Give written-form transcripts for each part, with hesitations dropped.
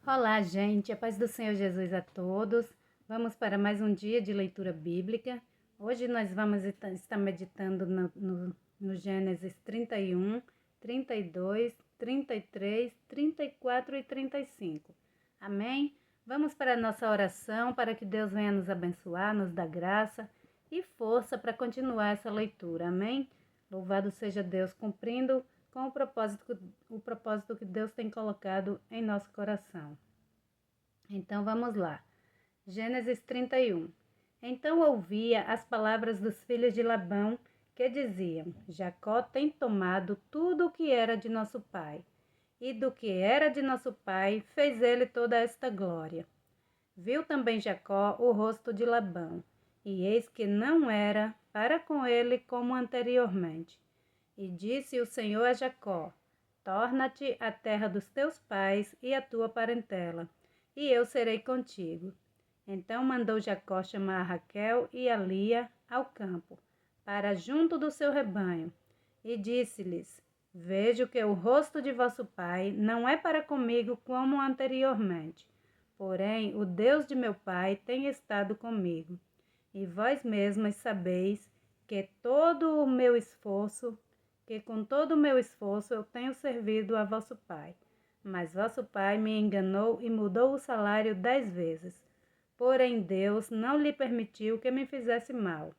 Olá, gente, a paz do Senhor Jesus a todos. Vamos para mais um dia de leitura bíblica. Hoje nós vamos estar meditando no Gênesis 31, 32, 33, 34 e 35. Amém? Vamos para a nossa oração para que Deus venha nos abençoar, nos dar graça e força para continuar essa leitura. Amém? Louvado seja Deus, cumprindo com o propósito que Deus tem colocado em nosso coração. Então vamos lá. Gênesis 31. Então ouvia as palavras dos filhos de Labão, que diziam: Jacó tem tomado tudo o que era de nosso pai, e do que era de nosso pai fez ele toda esta glória. Viu também Jacó o rosto de Labão, e eis que não era para com ele como anteriormente. E disse o Senhor a Jacó: Torna-te à terra dos teus pais e à tua parentela, e eu serei contigo. Então mandou Jacó chamar a Raquel e a Lia ao campo, para junto do seu rebanho, e disse-lhes: Vejo que o rosto de vosso pai não é para comigo como anteriormente, porém o Deus de meu pai tem estado comigo. E vós mesmas sabeis que com todo o meu esforço eu tenho servido a vosso pai. Mas vosso pai me enganou e mudou o salário 10 vezes. Porém Deus não lhe permitiu que me fizesse mal.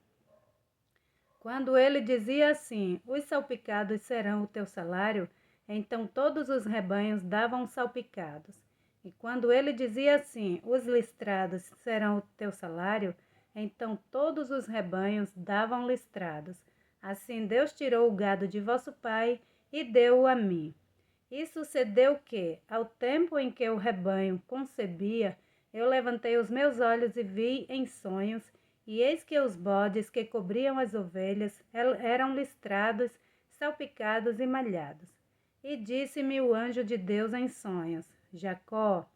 Quando ele dizia assim: os salpicados serão o teu salário, então todos os rebanhos davam salpicados. E quando ele dizia assim: os listrados serão o teu salário, então todos os rebanhos davam listrados. Assim Deus tirou o gado de vosso pai e deu-o a mim. E sucedeu que, ao tempo em que o rebanho concebia, eu levantei os meus olhos e vi em sonhos, e eis que os bodes que cobriam as ovelhas eram listrados, salpicados e malhados. E disse-me o anjo de Deus em sonhos: Jacó.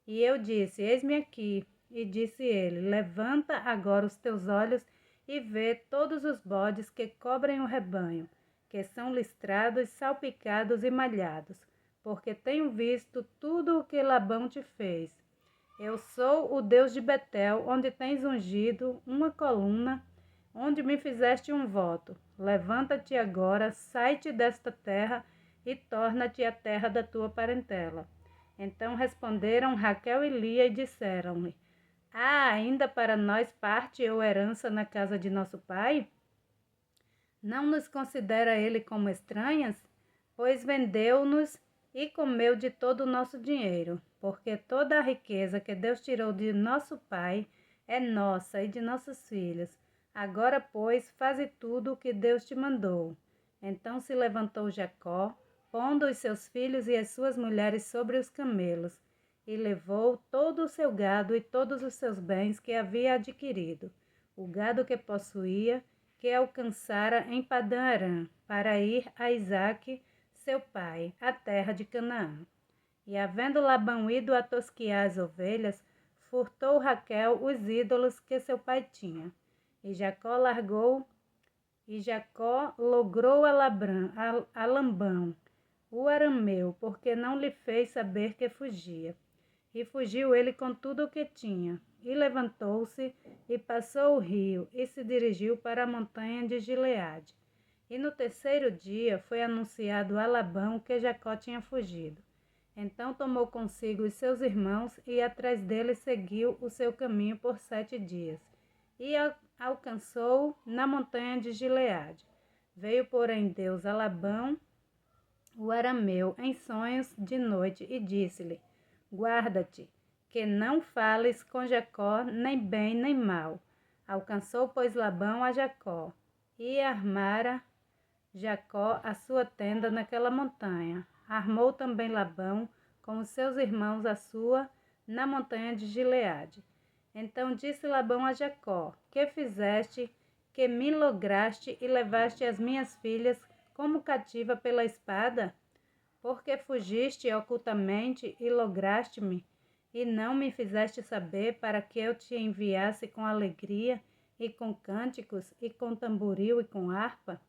E eu disse: Eis-me aqui. E disse ele: Levanta agora os teus olhos e vê todos os bodes que cobrem o rebanho, que são listrados, salpicados e malhados, porque tenho visto tudo o que Labão te fez. Eu sou o Deus de Betel, onde tens ungido uma coluna, onde me fizeste um voto. Levanta-te agora, sai-te desta terra e torna-te à terra da tua parentela. Então responderam Raquel e Lia e disseram-lhe: Há ainda para nós parte ou herança na casa de nosso pai? Não nos considera ele como estranhas? Pois vendeu-nos e comeu de todo o nosso dinheiro, porque toda a riqueza que Deus tirou de nosso pai é nossa e de nossos filhos. Agora, pois, faze tudo o que Deus te mandou. Então se levantou Jacó, pondo os seus filhos e as suas mulheres sobre os camelos, e levou todo o seu gado e todos os seus bens que havia adquirido, o gado que possuía, que alcançara em Padã-Arã, para ir a Isaque, seu pai, à terra de Canaã. E havendo Labão ido a tosquiar as ovelhas, furtou Raquel os ídolos que seu pai tinha. E Jacó logrou a Labão, o arameu, porque não lhe fez saber que fugia. E fugiu ele com tudo o que tinha, e levantou-se, e passou o rio, e se dirigiu para a montanha de Gileade. E no terceiro dia foi anunciado a Labão que Jacó tinha fugido. Então tomou consigo os seus irmãos, e atrás dele seguiu o seu caminho por 7 dias, e alcançou na montanha de Gileade. Veio, porém, Deus a Labão, o arameu, em sonhos de noite, e disse-lhe: Guarda-te, que não fales com Jacó, nem bem nem mal. Alcançou, pois, Labão a Jacó, e armara Jacó a sua tenda naquela montanha. Armou também Labão com os seus irmãos a sua na montanha de Gileade. Então disse Labão a Jacó: Que fizeste, que me lograste e levaste as minhas filhas como cativa pela espada? Porque fugiste ocultamente e lograste-me, e não me fizeste saber, para que eu te enviasse com alegria, e com cânticos, e com tamboril, e com harpa?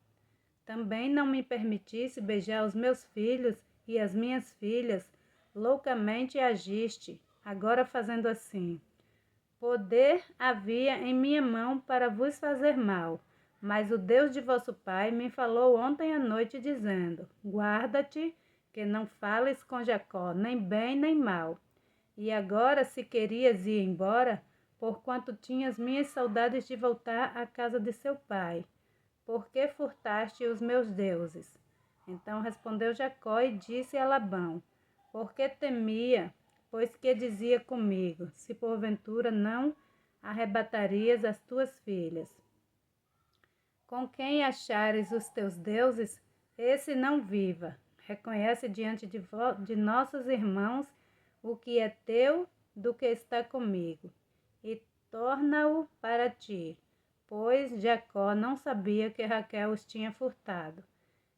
Também não me permitisse beijar os meus filhos e as minhas filhas, loucamente agiste, agora fazendo assim. Poder havia em minha mão para vos fazer mal, mas o Deus de vosso pai me falou ontem à noite, dizendo: guarda-te, que não fales com Jacó, nem bem nem mal. E agora, se querias ir embora, porquanto tinhas minhas saudades de voltar à casa de seu pai, por que furtaste os meus deuses? Então respondeu Jacó e disse a Labão: porque temia, pois que dizia comigo: se porventura não arrebatarias as tuas filhas. Com quem achares os teus deuses, esse não viva. Reconhece diante de nossos irmãos o que é teu do que está comigo, e torna-o para ti, pois Jacó não sabia que Raquel os tinha furtado.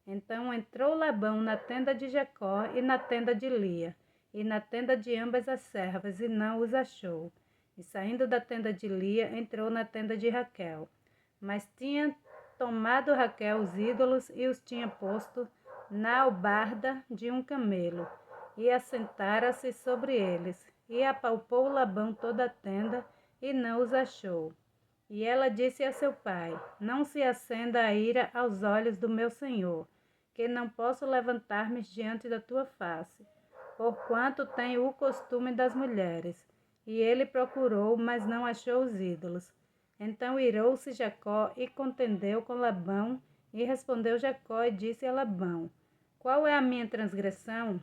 Então entrou Labão na tenda de Jacó e na tenda de Lia, e na tenda de ambas as servas, e não os achou. E saindo da tenda de Lia, entrou na tenda de Raquel. Mas tinha tomado Raquel os ídolos e os tinha posto na albarda de um camelo, e assentara-se sobre eles. E apalpou Labão toda a tenda, e não os achou. E ela disse a seu pai: não se acenda a ira aos olhos do meu senhor, que não posso levantar-me diante da tua face, porquanto tenho o costume das mulheres. E ele procurou, mas não achou os ídolos. Então irou-se Jacó e contendeu com Labão, e respondeu Jacó e disse a Labão: qual é a minha transgressão?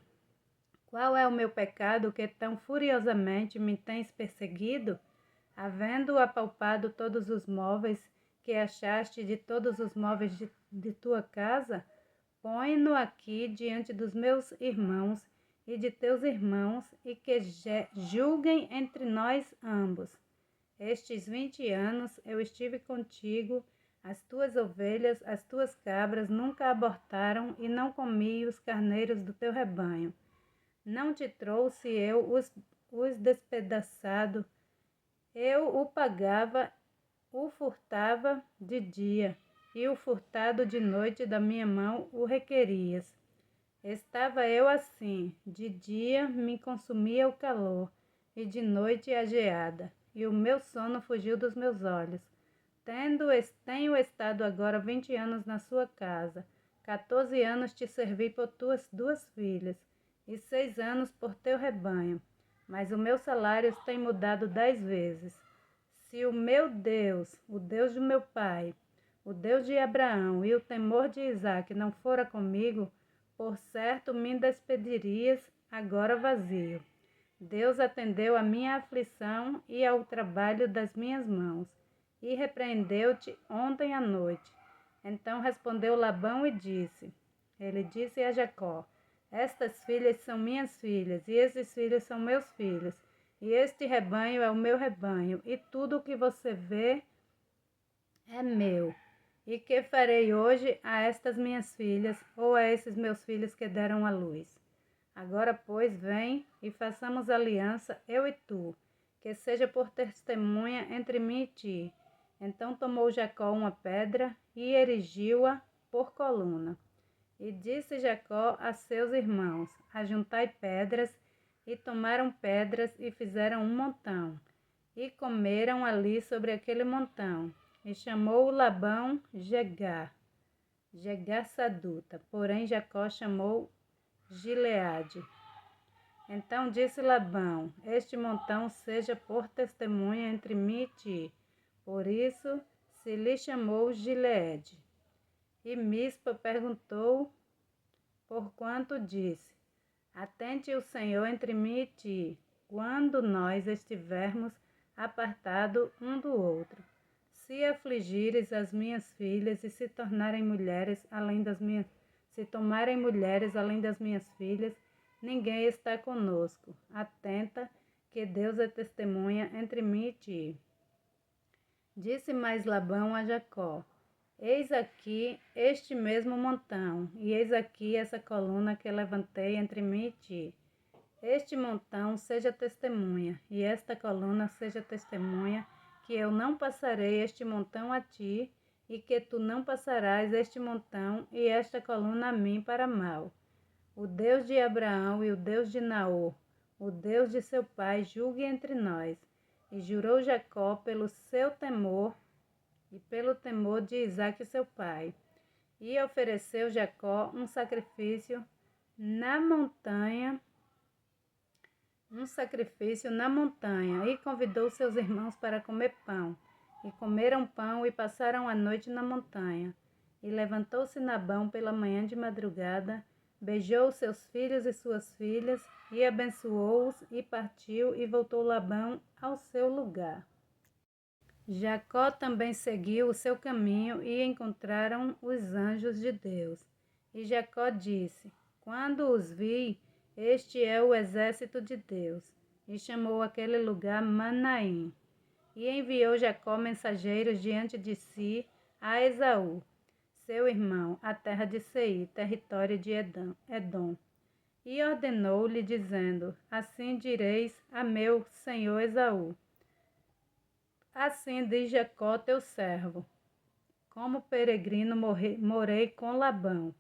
Qual é o meu pecado que tão furiosamente me tens perseguido? Havendo apalpado todos os móveis que achaste de todos os móveis de tua casa, põe-no aqui diante dos meus irmãos e de teus irmãos, e que julguem entre nós ambos. Estes 20 anos eu estive contigo, as tuas ovelhas, as tuas cabras nunca abortaram, e não comi os carneiros do teu rebanho. Não te trouxe eu os despedaçado, eu o pagava, o furtava de dia, e o furtado de noite da minha mão o requerias. Estava eu assim, de dia me consumia o calor, e de noite a geada, e o meu sono fugiu dos meus olhos. Tenho estado agora 20 anos na sua casa, 14 anos te servi por tuas 2 filhas, e 6 anos por teu rebanho, mas o meu salário tem mudado 10 vezes. Se o meu Deus, o Deus do meu pai, o Deus de Abraão e o temor de Isaque não fora comigo, por certo me despedirias agora vazio. Deus atendeu à minha aflição e ao trabalho das minhas mãos, e repreendeu-te ontem à noite. Então respondeu Labão e disse, ele disse a Jacó: estas filhas são minhas filhas, e esses filhos são meus filhos, e este rebanho é o meu rebanho, e tudo o que você vê é meu. E que farei hoje a estas minhas filhas, ou a esses meus filhos que deram à luz? Agora, pois, vem e façamos aliança, eu e tu, que seja por testemunha entre mim e ti. Então tomou Jacó uma pedra e erigiu-a por coluna. E disse Jacó a seus irmãos: ajuntai pedras, e tomaram pedras e fizeram um montão, e comeram ali sobre aquele montão. E chamou Labão Jegar Saduta, porém Jacó chamou Gileade. Então disse Labão: este montão seja por testemunha entre mim e ti. Por isso se lhe chamou Gileade. E Mispa perguntou, porquanto disse: atente o Senhor entre mim e ti, quando nós estivermos apartados um do outro. Se afligires as minhas filhas e se tornarem mulheres além das minhas, se tomarem mulheres além das minhas filhas, ninguém está conosco. Atenta, que Deus é testemunha entre mim e ti. Disse mais Labão a Jacó: eis aqui este mesmo montão, e eis aqui essa coluna que levantei entre mim e ti. Este montão seja testemunha, e esta coluna seja testemunha, que eu não passarei este montão a ti, e que tu não passarás este montão e esta coluna a mim para mal. O Deus de Abraão e o Deus de Naor, o Deus de seu pai, julgue entre nós. E jurou Jacó pelo seu temor e pelo temor de Isaque seu pai. E ofereceu Jacó um sacrifício na montanha, e convidou seus irmãos para comer pão. E comeram pão e passaram a noite na montanha. E levantou-se Labão pela manhã de madrugada, beijou seus filhos e suas filhas, e abençoou-os, e partiu, e voltou Labão ao seu lugar. Jacó também seguiu o seu caminho, e encontraram os anjos de Deus. E Jacó disse: Quando os vi, este é o exército de Deus. E chamou aquele lugar Manaim. E enviou Jacó mensageiros diante de si a Esaú, seu irmão, à terra de Seir, território de Edom. E ordenou-lhe, dizendo: Assim direis a meu senhor Esaú: Assim diz Jacó teu servo: Como peregrino morei com Labão,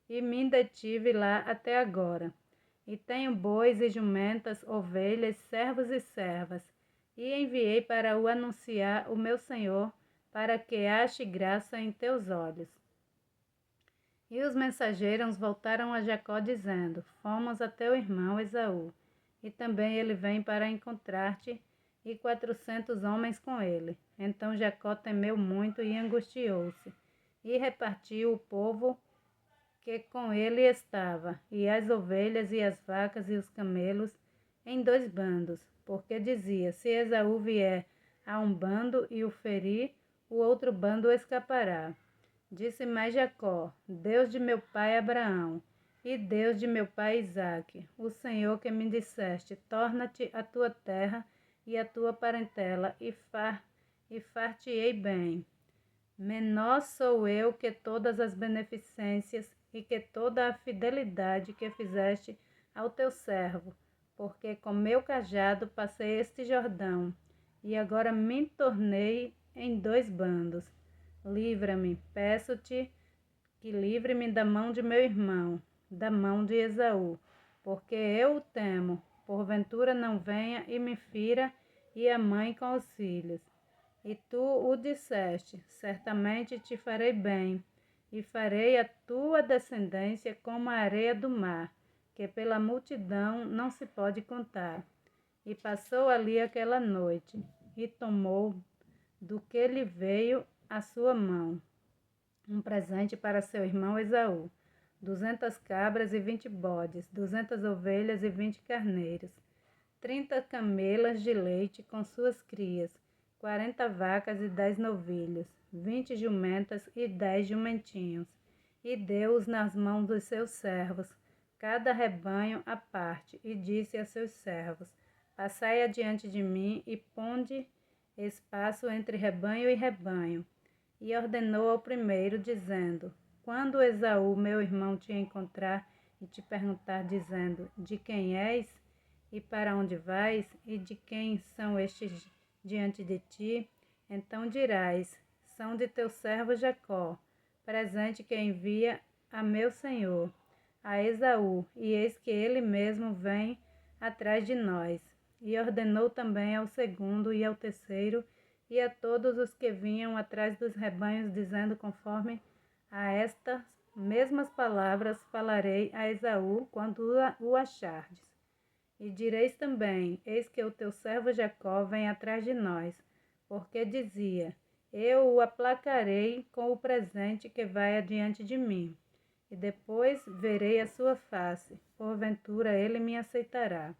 e me detive lá até agora. E tenho bois e jumentas, ovelhas, servos e servas. E enviei para o anunciar o meu senhor, para que ache graça em teus olhos. E os mensageiros voltaram a Jacó, dizendo: Fomos a teu irmão Esaú, e também ele vem para encontrar-te, e 400 homens com ele. Então Jacó temeu muito e angustiou-se, e repartiu o povo que com ele estava, e as ovelhas e as vacas e os camelos, em 2 bandos, porque dizia: Se Esaú vier a um bando e o ferir, o outro bando escapará. Disse mais Jacó: Deus de meu pai Abraão, e Deus de meu pai Isaque, o Senhor que me disseste: Torna-te a tua terra e a tua parentela, e far-te-ei bem. Menor sou eu que todas as beneficências e que toda a fidelidade que fizeste ao teu servo, porque com meu cajado passei este Jordão, e agora me tornei em 2 bandos. Livra-me, peço-te que livre-me da mão de meu irmão, da mão de Esaú, porque eu o temo, porventura não venha e me fira, e a mãe com os filhos. E tu o disseste: certamente te farei bem, e farei a tua descendência como a areia do mar, que pela multidão não se pode contar. E passou ali aquela noite, e tomou do que lhe veio à sua mão um presente para seu irmão Esaú: 200 cabras e 20 bodes, 200 ovelhas e 20 carneiros, 30 camelas de leite com suas crias, 40 vacas e 10 novilhos, 20 jumentas e 10 jumentinhos, e deu-os nas mãos dos seus servos, cada rebanho à parte, e disse a seus servos: Passai adiante de mim e ponde espaço entre rebanho e rebanho. E ordenou ao primeiro, dizendo: Quando Esaú, meu irmão, te encontrar e te perguntar, dizendo: De quem és? E para onde vais? E de quem são estes diante de ti? Então dirás: São de teu servo Jacó, presente que envia a meu senhor, a Esaú, e eis que ele mesmo vem atrás de nós. E ordenou também ao segundo e ao terceiro, e a todos os que vinham atrás dos rebanhos, dizendo: Conforme a estas mesmas palavras falarei a Esaú quando o achardes. E direis também: Eis que o teu servo Jacó vem atrás de nós, porque dizia: Eu o aplacarei com o presente que vai adiante de mim, e depois verei a sua face, porventura ele me aceitará.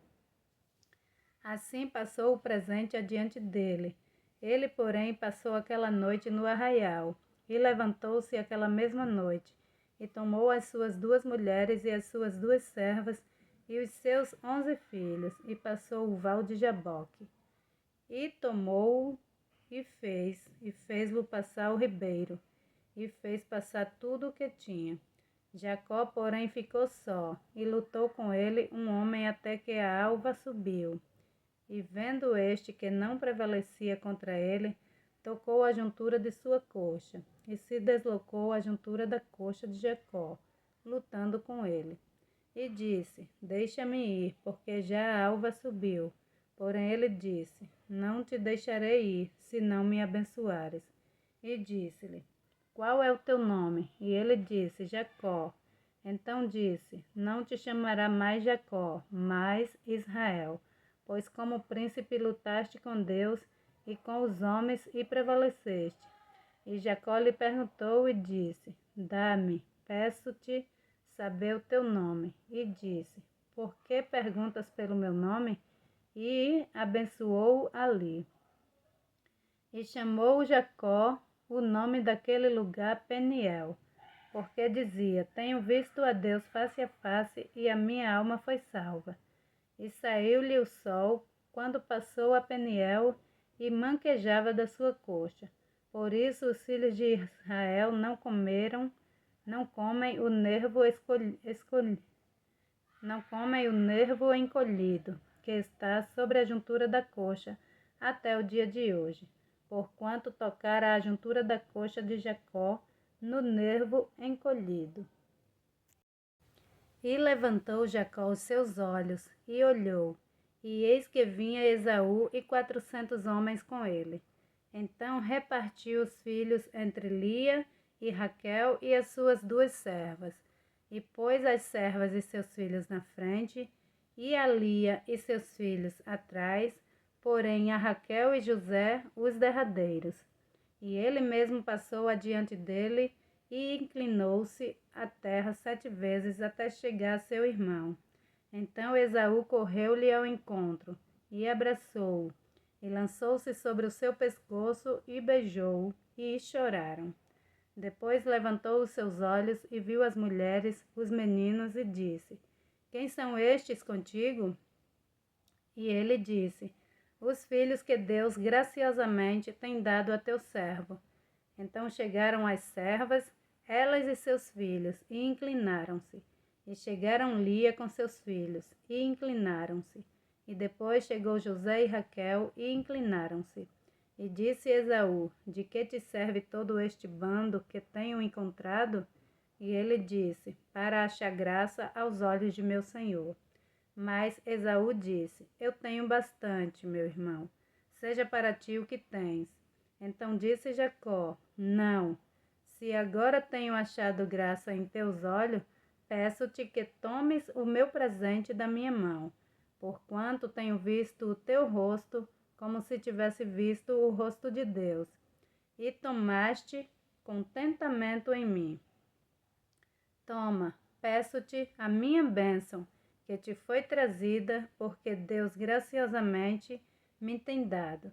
Assim passou o presente adiante dele. Ele, porém, passou aquela noite no arraial, e levantou-se aquela mesma noite, e tomou as suas 2 mulheres e as suas 2 servas, e os seus 11 filhos, e passou o val de Jaboque. E tomou-o e fez-lo passar o ribeiro, e fez passar tudo o que tinha. Jacó, porém, ficou só, e lutou com ele um homem até que a alva subiu. E vendo este que não prevalecia contra ele, tocou a juntura de sua coxa, e se deslocou a juntura da coxa de Jacó, lutando com ele. e disse: Deixa-me ir, porque já a alva subiu. Porém ele disse: Não te deixarei ir, se não me abençoares. E disse-lhe: Qual é o teu nome? E ele disse: Jacó. Então disse: Não te chamará mais Jacó, mas Israel, pois como príncipe lutaste com Deus e com os homens e prevaleceste. E Jacó lhe perguntou e disse: Dá-me, peço-te, saber o teu nome. E disse: Por que perguntas pelo meu nome? E abençoou ali. E chamou Jacó o nome daquele lugar Peniel, porque dizia: Tenho visto a Deus face a face, e a minha alma foi salva. E saiu-lhe o sol quando passou a Peniel e manquejava da sua coxa. Por isso os filhos de Israel não comem o nervo encolhido, que está sobre a juntura da coxa, até o dia de hoje, porquanto tocara a juntura da coxa de Jacó no nervo encolhido. E levantou Jacó os seus olhos, e olhou, e eis que vinha Esaú e 400 homens com ele. Então repartiu os filhos entre Lia e Raquel e as suas 2 servas, e pôs as servas e seus filhos na frente, e a Lia e seus filhos atrás, porém a Raquel e José os derradeiros. E ele mesmo passou adiante dele, e inclinou-se à terra 7 vezes até chegar a seu irmão. Então Esaú correu-lhe ao encontro, e abraçou-o, e lançou-se sobre o seu pescoço, e beijou-o, e choraram. Depois levantou os seus olhos, e viu as mulheres, os meninos, e disse: Quem são estes contigo? E ele disse: Os filhos que Deus graciosamente tem dado a teu servo. Então chegaram as servas, elas e seus filhos, e inclinaram-se. E chegaram Lia com seus filhos, e inclinaram-se. E depois chegou José e Raquel, e inclinaram-se. E disse Esaú: De que te serve todo este bando que tenho encontrado? E ele disse: Para achar graça aos olhos de meu senhor. Mas Esaú disse: Eu tenho bastante, meu irmão. Seja para ti o que tens. Então disse Jacó: Não. Se agora tenho achado graça em teus olhos, peço-te que tomes o meu presente da minha mão, porquanto tenho visto o teu rosto como se tivesse visto o rosto de Deus, e tomaste contentamento em mim. Toma, peço-te a minha bênção, que te foi trazida, porque Deus graciosamente me tem dado,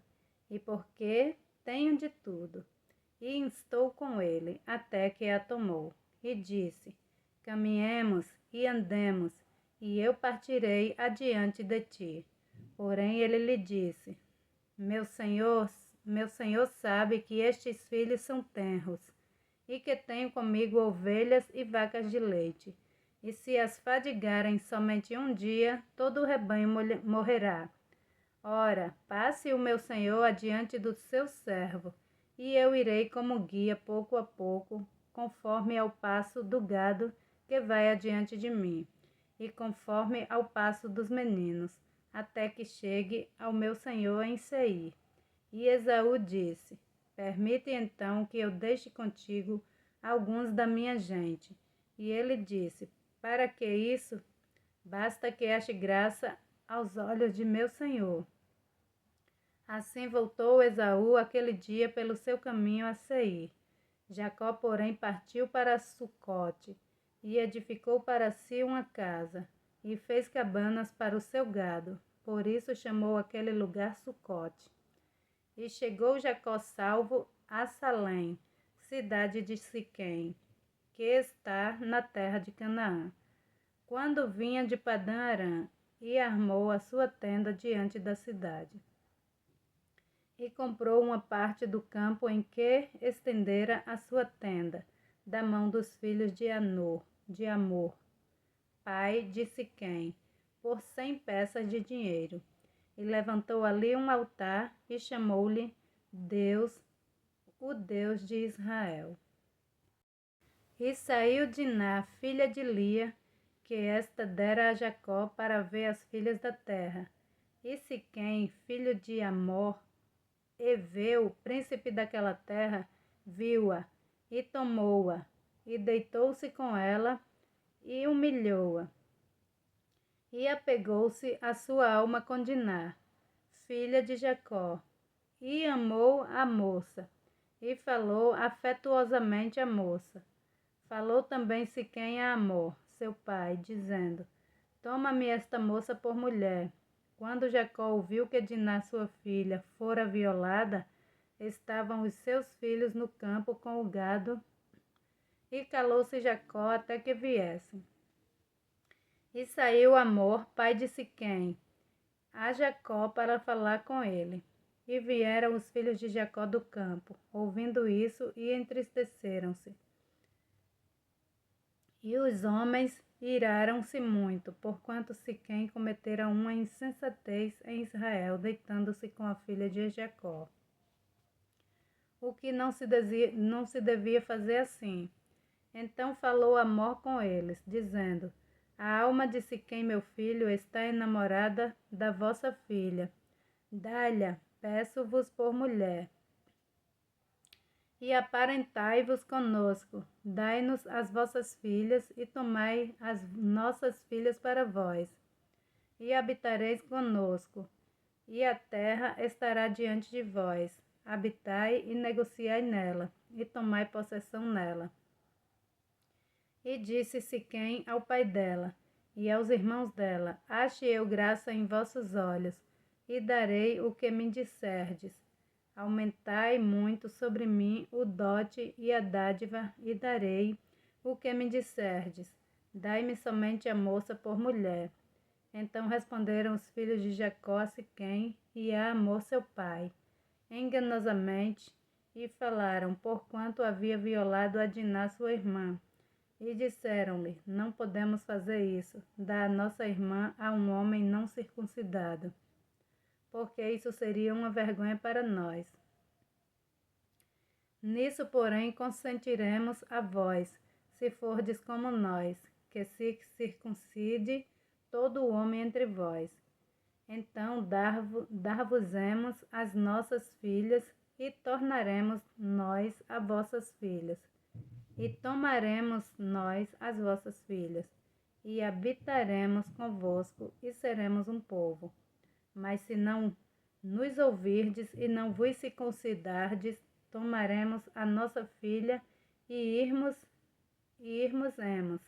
e porque tenho de tudo. E instou com ele, até que a tomou, e disse: Caminhemos e andemos, e eu partirei adiante de ti. Porém ele lhe disse: meu senhor sabe que estes filhos são tenros, e que tenho comigo ovelhas e vacas de leite. E se as fadigarem somente um dia, todo o rebanho morrerá. Ora, passe o meu senhor adiante do seu servo, e eu irei como guia pouco a pouco, conforme ao passo do gado que vai adiante de mim, e conforme ao passo dos meninos, até que chegue ao meu senhor em Seir. E Esaú disse: Permite então que eu deixe contigo alguns da minha gente. E ele disse: Para que isso? Basta que ache graça aos olhos de meu senhor. Assim voltou Esaú aquele dia pelo seu caminho a Seir. Jacó, porém, partiu para Sucote, e edificou para si uma casa, e fez cabanas para o seu gado. Por isso chamou aquele lugar Sucote. E chegou Jacó salvo a Salém, cidade de Siquém, que está na terra de Canaã, quando vinha de Padã-Arã, e armou a sua tenda diante da cidade. E comprou uma parte do campo em que estendera a sua tenda, da mão dos filhos de Amor, pai de Siquém, por 100 peças de dinheiro. E levantou ali um altar e chamou-lhe Deus, o Deus de Israel. E saiu Diná, filha de Lia, que esta dera a Jacó para ver as filhas da terra. E Siquém, filho de Amor, Eveu, príncipe daquela terra, viu-a e tomou-a, e deitou-se com ela e humilhou-a. E apegou-se a sua alma com Diná, filha de Jacó, e amou a moça, e falou afetuosamente a moça. Falou também Siquém a Amor, seu pai, dizendo: Toma-me esta moça por mulher. Quando Jacó ouviu que Diná, sua filha, fora violada, estavam os seus filhos no campo com o gado, e calou-se Jacó até que viessem. E saiu Amor, pai de Siquém, a Jacó para falar com ele. E vieram os filhos de Jacó do campo, ouvindo isso, e entristeceram-se. E os homens iraram-se muito, porquanto Siquém cometera uma insensatez em Israel, deitando-se com a filha de Jacó. O que não se devia fazer assim. Então falou Amor com eles, dizendo: A alma de Siquém, meu filho, está enamorada da vossa filha. Dá-lhe, peço-vos por mulher. E aparentai-vos conosco. Dai-nos as vossas filhas e tomai as nossas filhas para vós. E habitareis conosco. E a terra estará diante de vós. Habitai e negociai nela, e tomai possessão nela. E disse Siquém ao pai dela e aos irmãos dela: Ache eu graça em vossos olhos, e darei o que me disserdes. Aumentai muito sobre mim o dote e a dádiva, e darei o que me disserdes. Dai-me somente a moça por mulher. Então responderam os filhos de Jacó a Siquém e a Amor seu pai, enganosamente, e falaram, porquanto havia violado a Diná sua irmã. E disseram-lhe: Não podemos fazer isso, dar a nossa irmã a um homem não circuncidado, porque isso seria uma vergonha para nós. Nisso, porém, consentiremos a vós, se fordes como nós, que se circuncide todo o homem entre vós. Então dar-vos-emos as nossas filhas, e tornaremos nós a vossas filhas. E tomaremos nós as vossas filhas, e habitaremos convosco, e seremos um povo. Mas se não nos ouvirdes e não vos circuncidardes, tomaremos a nossa filha e irmos-emos.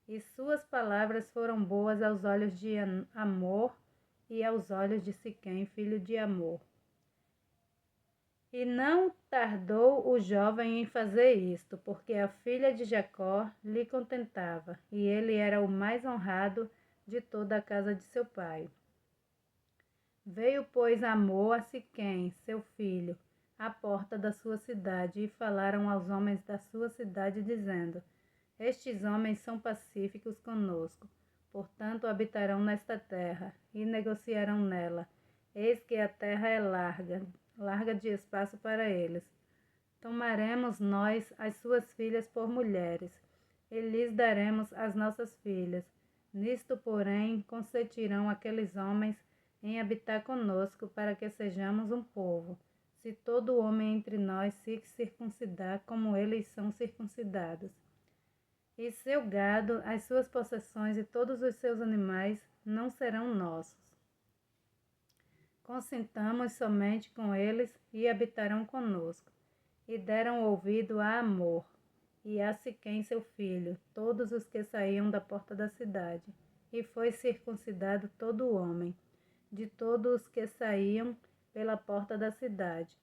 E suas palavras foram boas aos olhos de Amor e aos olhos de Siquém, filho de Amor. E não tardou o jovem em fazer isto, porque a filha de Jacó lhe contentava, e ele era o mais honrado de toda a casa de seu pai. Veio, pois, Amor a Siquém, seu filho, à porta da sua cidade, e falaram aos homens da sua cidade, dizendo: Estes homens são pacíficos conosco, portanto habitarão nesta terra, e negociarão nela. Eis que a terra é larga de espaço para eles. Tomaremos nós as suas filhas por mulheres, e lhes daremos as nossas filhas. Nisto, porém, consentirão aqueles homens em habitar conosco, para que sejamos um povo, se todo homem entre nós se circuncidar como eles são circuncidados. E seu gado, as suas possessões e todos os seus animais não serão nossos. Consentamos somente com eles e habitarão conosco. E deram ouvido a Amor e a Siquém seu filho, todos os que saíam da porta da cidade. E foi circuncidado todo o homem, de todos os que saíam pela porta da cidade.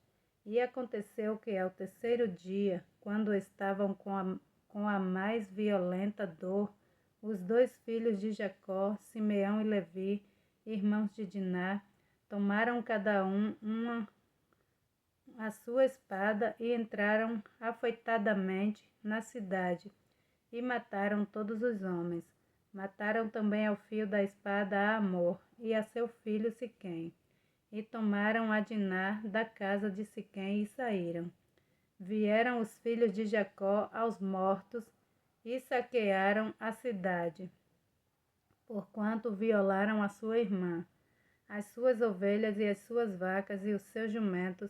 E aconteceu que ao terceiro dia, quando estavam com a mais violenta dor, os dois filhos de Jacó, Simeão e Levi, irmãos de Diná, tomaram cada um a sua espada e entraram afoitadamente na cidade e mataram todos os homens. Mataram também ao fio da espada a Amor e a seu filho Siquém. E tomaram a Diná da casa de Siquém e saíram. Vieram os filhos de Jacó aos mortos e saquearam a cidade. porquanto violaram a sua irmã. As suas ovelhas e as suas vacas e os seus jumentos,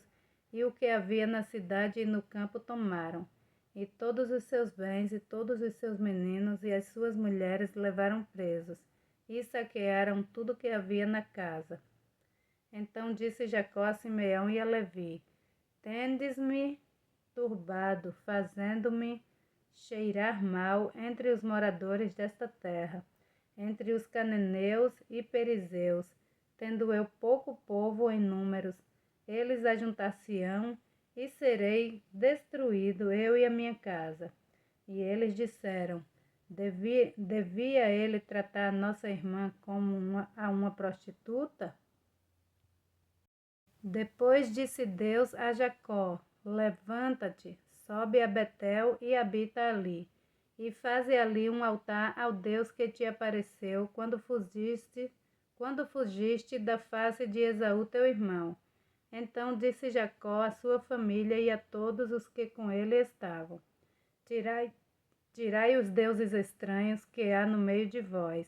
e o que havia na cidade e no campo tomaram, e todos os seus bens e todos os seus meninos e as suas mulheres levaram presos, e saquearam tudo o que havia na casa. Então disse Jacó a Simeão e a Levi: Tendes-me turbado, fazendo-me cheirar mal entre os moradores desta terra, entre os cananeus e perizeus, tendo eu pouco povo em números. Eles ajuntar-se-ão, e serei destruído, eu e a minha casa. E eles disseram: Devia ele tratar a nossa irmã como a uma prostituta? Depois disse Deus a Jacó: Levanta-te, sobe a Betel e habita ali, e faze ali um altar ao Deus que te apareceu quando fugiste da face de Esaú teu irmão. Então disse Jacó à sua família e a todos os que com ele estavam: Tirai os deuses estranhos que há no meio de vós,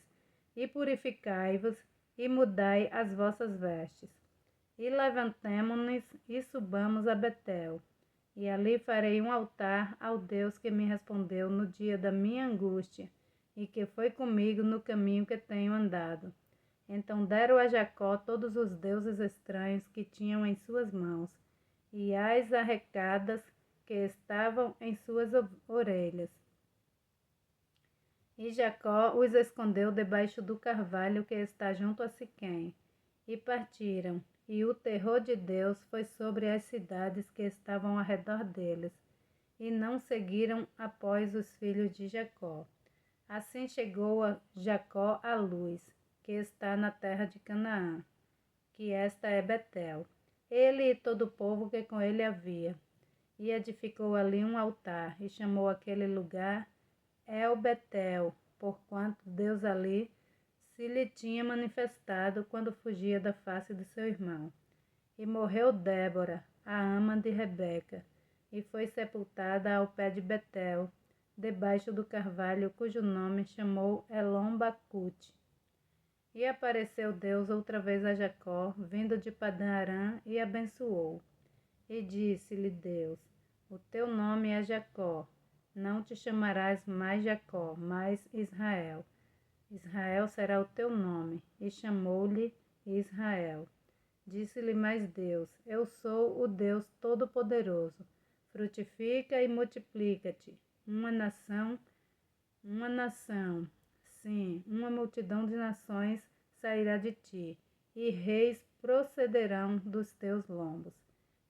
e purificai-vos, e mudai as vossas vestes. E levantemo-nos e subamos a Betel, e ali farei um altar ao Deus que me respondeu no dia da minha angústia, e que foi comigo no caminho que tenho andado. Então deram a Jacó todos os deuses estranhos que tinham em suas mãos, e as arrecadas que estavam em suas orelhas. E Jacó os escondeu debaixo do carvalho que está junto a Siquém. E partiram, e o terror de Deus foi sobre as cidades que estavam ao redor deles, e não seguiram após os filhos de Jacó. Assim chegou a Jacó a luz, que está na terra de Canaã, que esta é Betel, ele e todo o povo que com ele havia. E edificou ali um altar, e chamou aquele lugar El Betel, porquanto Deus ali se lhe tinha manifestado quando fugia da face de seu irmão. E morreu Débora, a ama de Rebeca, e foi sepultada ao pé de Betel, debaixo do carvalho, cujo nome chamou Elom-Bacute. E apareceu Deus outra vez a Jacó, vindo de Padã-Arã, e abençoou. E disse-lhe Deus: O teu nome é Jacó, não te chamarás mais Jacó, mas Israel. Israel será o teu nome. E chamou-lhe Israel. Disse-lhe mais Deus: Eu sou o Deus Todo-Poderoso. Frutifica e multiplica-te. Uma nação, sim, uma multidão de nações sairá de ti, e reis procederão dos teus lombos.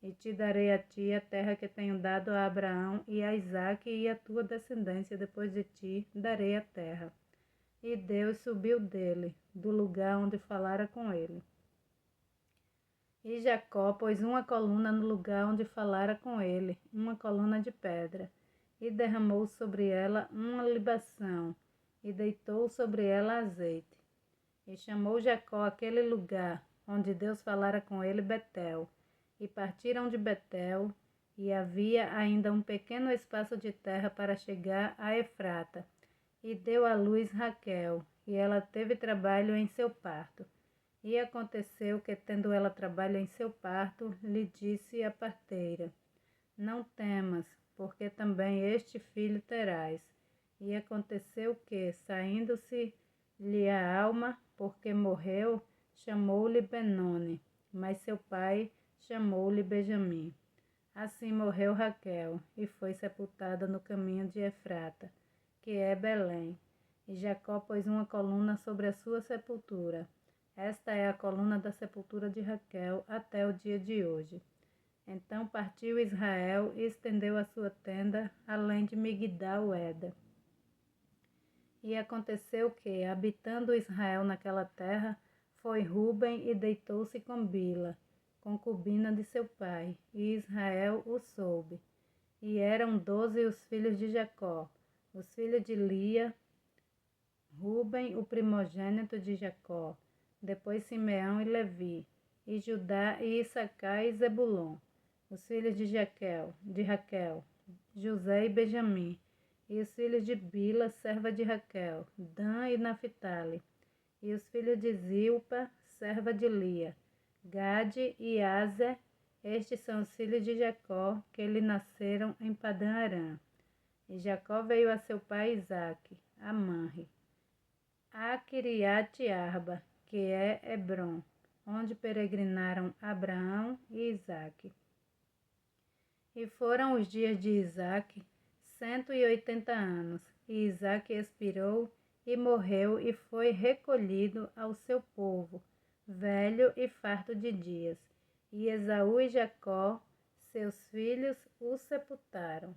E te darei a ti a terra que tenho dado a Abraão e a Isaque, e a tua descendência depois de ti darei a terra. E Deus subiu dele, do lugar onde falara com ele. E Jacó pôs uma coluna no lugar onde falara com ele, uma coluna de pedra, e derramou sobre ela uma libação, e deitou sobre ela azeite. E chamou Jacó aquele lugar, onde Deus falara com ele, Betel. E partiram de Betel, e havia ainda um pequeno espaço de terra para chegar a Efrata. E deu à luz Raquel, e ela teve trabalho em seu parto. E aconteceu que, tendo ela trabalho em seu parto, lhe disse a parteira: Não temas, porque também este filho terás. E aconteceu que, saindo-se-lhe a alma, porque morreu, chamou-lhe Benoni, mas seu pai chamou-lhe Benjamim. Assim morreu Raquel, e foi sepultada no caminho de Efrata, que é Belém. E Jacó pôs uma coluna sobre a sua sepultura. Esta é a coluna da sepultura de Raquel até o dia de hoje. Então partiu Israel e estendeu a sua tenda além de Migdal-Eder. E aconteceu que, habitando Israel naquela terra, foi Ruben e deitou-se com Bila, concubina de seu pai, e Israel o soube. E eram 12 os filhos de Jacó, os filhos de Lia, Ruben, o primogênito de Jacó, depois Simeão e Levi, e Judá e Issacar e Zebulon, os filhos de Raquel, José e Benjamim, e os filhos de Bila, serva de Raquel, Dan e Naphtali. E os filhos de Zilpa, serva de Lia, Gade e Aser. Estes são os filhos de Jacó, que lhe nasceram em Padã-Arã. E Jacó veio a seu pai Isaque, a Manre, a Quiriate-Arba, que é Hebrom, onde peregrinaram Abraão e Isaque. E foram os dias de Isaque 180 anos, e Isaque expirou e morreu e foi recolhido ao seu povo, velho e farto de dias. E Esaú e Jacó, seus filhos, o sepultaram.